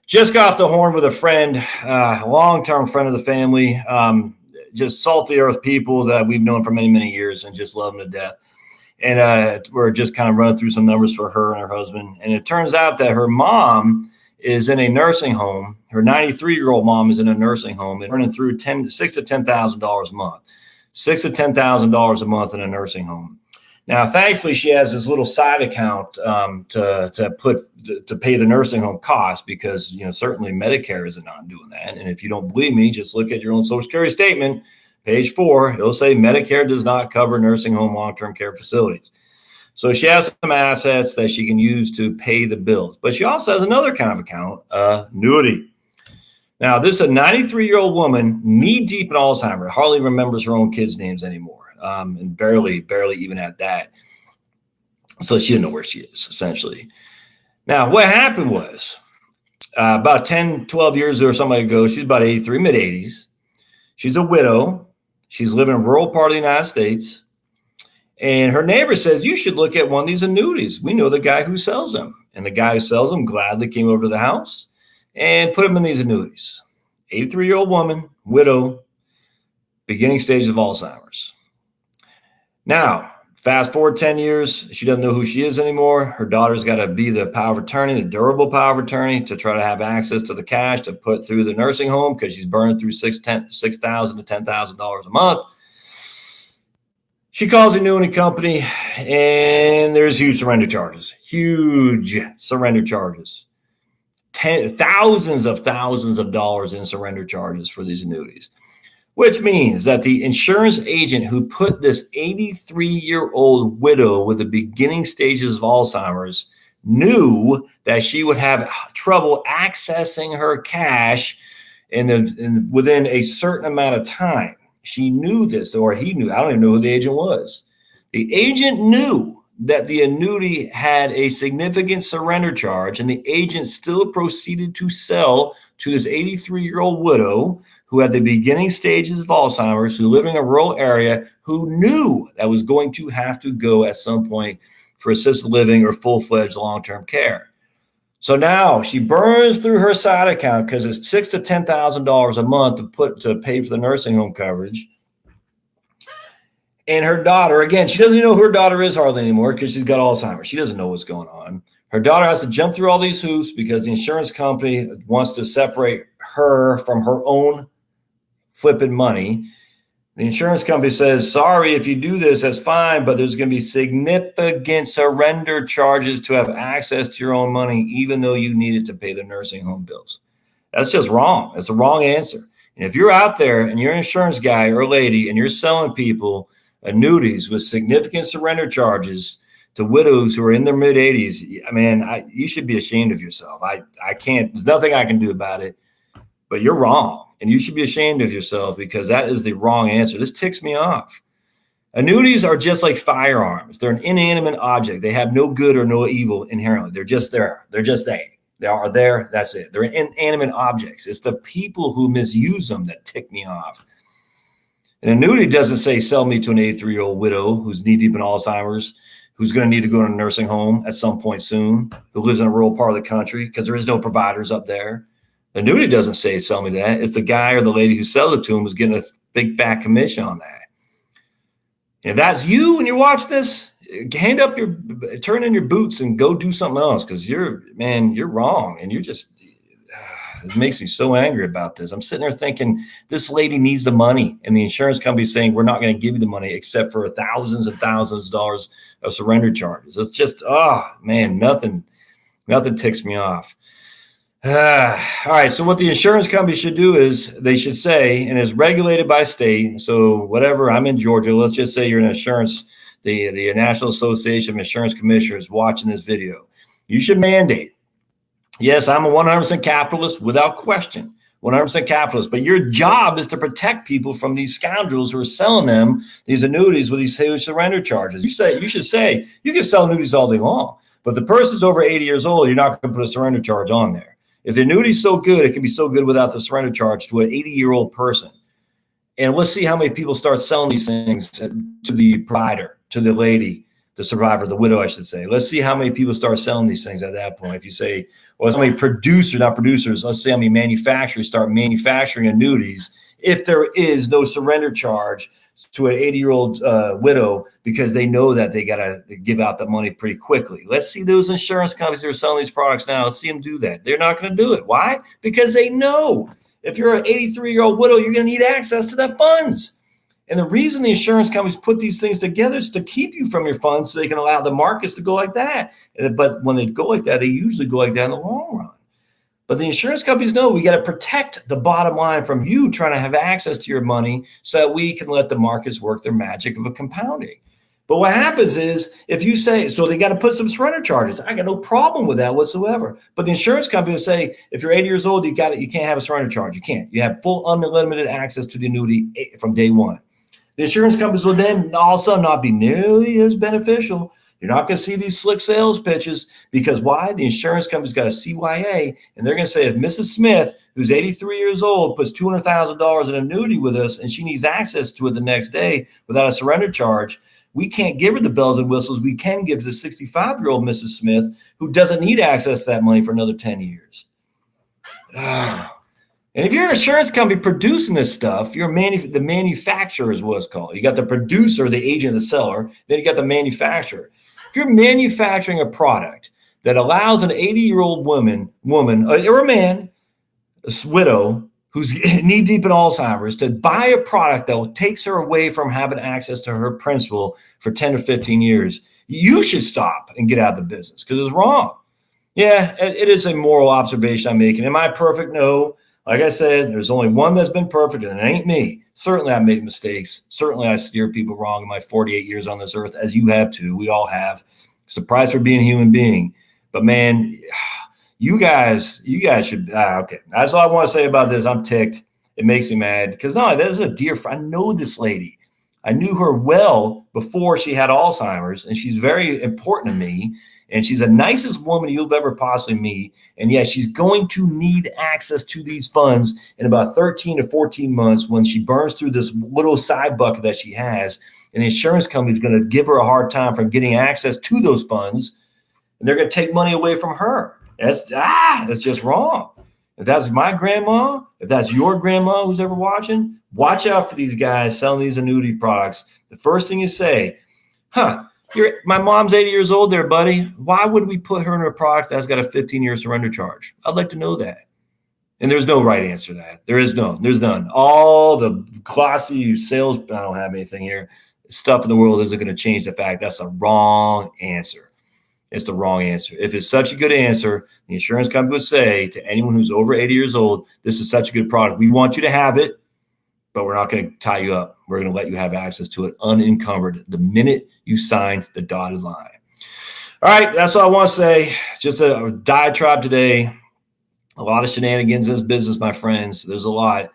Just got off the horn with a friend, a long-term friend of the family, just salty earth people that we've known for many, many years and just love them to death. And we're just kind of running through some numbers for her and her husband. And it turns out that her mom is in a nursing home. Her 93-year-old mom is in a nursing home and running through $6,000 to $10,000 a month, $6,000 to $10,000 a month in a nursing home. Now, thankfully, she has this little side account to pay the nursing home costs because, certainly Medicare is not doing that. And if you don't believe me, just look at your own Social Security statement, page 4. It'll say Medicare does not cover nursing home long-term care facilities. So she has some assets that she can use to pay the bills. But she also has another kind of account, annuity. Now, this is a 93-year-old woman, knee-deep in Alzheimer's, hardly remembers her own kids' names anymore. And barely even at that. So she didn't know where she is, essentially. Now, what happened was about 10, 12 years or something ago, she's about 83, mid-80s. She's a widow. She's living in a rural part of the United States. And her neighbor says, you should look at one of these annuities. We know the guy who sells them. And the guy who sells them gladly came over to the house and put them in these annuities. 83-year-old woman, widow, beginning stages of Alzheimer's. Now, fast forward 10 years, she doesn't know who she is anymore. Her daughter's got to be the power of attorney, the durable power of attorney, to try to have access to the cash to put through the nursing home because she's burning through $6,000 to $10,000 a month. She calls a annuity company, and there's huge surrender charges. Huge surrender charges. Thousands of dollars in surrender charges for these annuities. Which means that the insurance agent who put this 83-year-old widow with the beginning stages of Alzheimer's knew that she would have trouble accessing her cash within a certain amount of time. She knew this, or he knew. I don't even know who the agent was. The agent knew that the annuity had a significant surrender charge, and the agent still proceeded to sell to this 83-year-old widow who had the beginning stages of Alzheimer's, who lived in a rural area, who knew that was going to have to go at some point for assisted living or full-fledged long-term care. So now she burns through her side account because it's $6,000 to $10,000 a month to pay for the nursing home coverage. And her daughter, again, she doesn't even know who her daughter is hardly anymore because she's got Alzheimer's. She doesn't know what's going on. Her daughter has to jump through all these hoops because the insurance company wants to separate her from her own flipping money. The insurance company says, sorry, if you do this, that's fine, but there's going to be significant surrender charges to have access to your own money, even though you need it to pay the nursing home bills. That's just wrong. That's a wrong answer. And if you're out there and you're an insurance guy or lady and you're selling people annuities with significant surrender charges to widows who are in their mid-80s, you should be ashamed of yourself. I can't, there's nothing I can do about it, but you're wrong. And you should be ashamed of yourself because that is the wrong answer. This ticks me off. Annuities are just like firearms. They're an inanimate object. They have no good or no evil inherently. They're just there. They're just there. They are there. That's it. They're inanimate objects. It's the people who misuse them that tick me off. An annuity doesn't say sell me to an 83-year-old widow who's knee-deep in Alzheimer's, who's going to need to go to a nursing home at some point soon, who lives in a rural part of the country because there is no providers up there. The annuity doesn't say sell me that. It's the guy or the lady who sells it to him who's getting a big fat commission on that. And if that's you and you watch this, turn in your boots and go do something else because you're wrong. And you're just, it makes me so angry about this. I'm sitting there thinking this lady needs the money and the insurance company is saying we're not going to give you the money except for thousands and thousands of dollars of surrender charges. It's just, nothing ticks me off. All right. So what the insurance company should do is they should say, and is regulated by state. So whatever, I'm in Georgia. Let's just say you're an insurance, the National Association of Insurance Commissioners watching this video. You should mandate. Yes, I'm a 100% capitalist without question, 100% capitalist. But your job is to protect people from these scoundrels who are selling them these annuities with these huge surrender charges. You should say you can sell annuities all day long, but if the person's over 80 years old, you're not going to put a surrender charge on there. If the annuity is so good, it can be so good without the surrender charge to an 80-year-old person. And let's see how many people start selling these things to the provider, to the lady, the survivor, the widow, I should say. Let's see how many people start selling these things at that point. If you say, well, how many producers, not producers, let's say how many manufacturers start manufacturing annuities if there is no surrender charge to an 80-year-old widow because they know that they got to give out the money pretty quickly. Let's see those insurance companies that are selling these products now. Let's see them do that. They're not going to do it. Why? Because they know if you're an 83-year-old widow, you're going to need access to the funds. And the reason the insurance companies put these things together is to keep you from your funds so they can allow the markets to go like that. But when they go like that, they usually go like that in the long run. But the insurance companies know we got to protect the bottom line from you trying to have access to your money so that we can let the markets work their magic of a compounding. But what happens is if you say, so they got to put some surrender charges. I got no problem with that whatsoever. But the insurance company will say, if you're 80 years old, you can't have a surrender charge. You can't. You have full unlimited access to the annuity from day one. The insurance companies will then also not be nearly as beneficial. You're not going to see these slick sales pitches because why? The insurance company's got a CYA, and they're going to say if Mrs. Smith, who's 83 years old, puts $200,000 in annuity with us and she needs access to it the next day without a surrender charge, we can't give her the bells and whistles we can give to the 65-year-old Mrs. Smith who doesn't need access to that money for another 10 years. And if you're an insurance company producing this stuff, you're the manufacturer is what it's called. You got the producer, the agent, the seller. Then you got the manufacturer. If you're manufacturing a product that allows an 80-year-old woman or a man, a widow who's knee deep in Alzheimer's, to buy a product that takes her away from having access to her principal for 10 or 15 years, you should stop and get out of the business because it's wrong. Yeah, it is a moral observation I'm making. Am I perfect? No. Like I said, there's only one that's been perfect, and it ain't me. Certainly, I made mistakes. Certainly, I steer people wrong in my 48 years on this earth, as you have too. We all have. It's a price for being a human being. But man, you guys should. Okay, that's all I want to say about this. I'm ticked. It makes me mad because no, that is a dear friend. I know this lady. I knew her well before she had Alzheimer's, and she's very important to me. And she's the nicest woman you'll ever possibly meet. And yeah, she's going to need access to these funds in about 13 to 14 months when she burns through this little side bucket that she has. And the insurance company is going to give her a hard time from getting access to those funds. And they're going to take money away from her. That's just wrong. If that's my grandma, if that's your grandma who's ever watching, watch out for these guys selling these annuity products. The first thing you say, my mom's 80 years old there, buddy. Why would we put her in a product that's got a 15-year surrender charge? I'd like to know that. And there's no right answer to that. There's none. All the glossy sales, I don't have anything here, stuff in the world isn't going to change the fact that's the wrong answer. It's the wrong answer. If it's such a good answer, the insurance company would say to anyone who's over 80 years old, this is such a good product. We want you to have it, but we're not going to tie you up. We're going to let you have access to it unencumbered the minute you sign the dotted line. All right, that's all I want to say. Just a diatribe today. A lot of shenanigans in this business, my friends. There's a lot.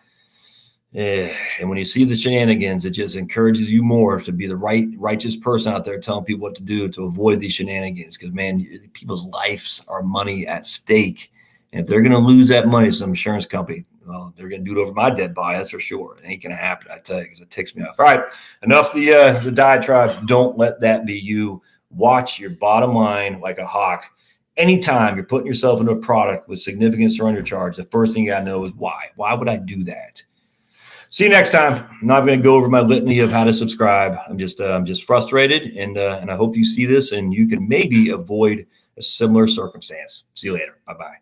And when you see the shenanigans, it just encourages you more to be the righteous person out there telling people what to do to avoid these shenanigans. Because, man, people's lives are money at stake. And if they're going to lose that money to some insurance company, well, they're going to do it over my dead body. That's for sure. It ain't going to happen, I tell you, because it ticks me off. All right, enough the diatribe. Don't let that be you. Watch your bottom line like a hawk. Anytime you're putting yourself into a product with significant surrender charge, the first thing you got to know is why. Why would I do that? See you next time. I'm not going to go over my litany of how to subscribe. I'm just frustrated, and I hope you see this and you can maybe avoid a similar circumstance. See you later. Bye-bye.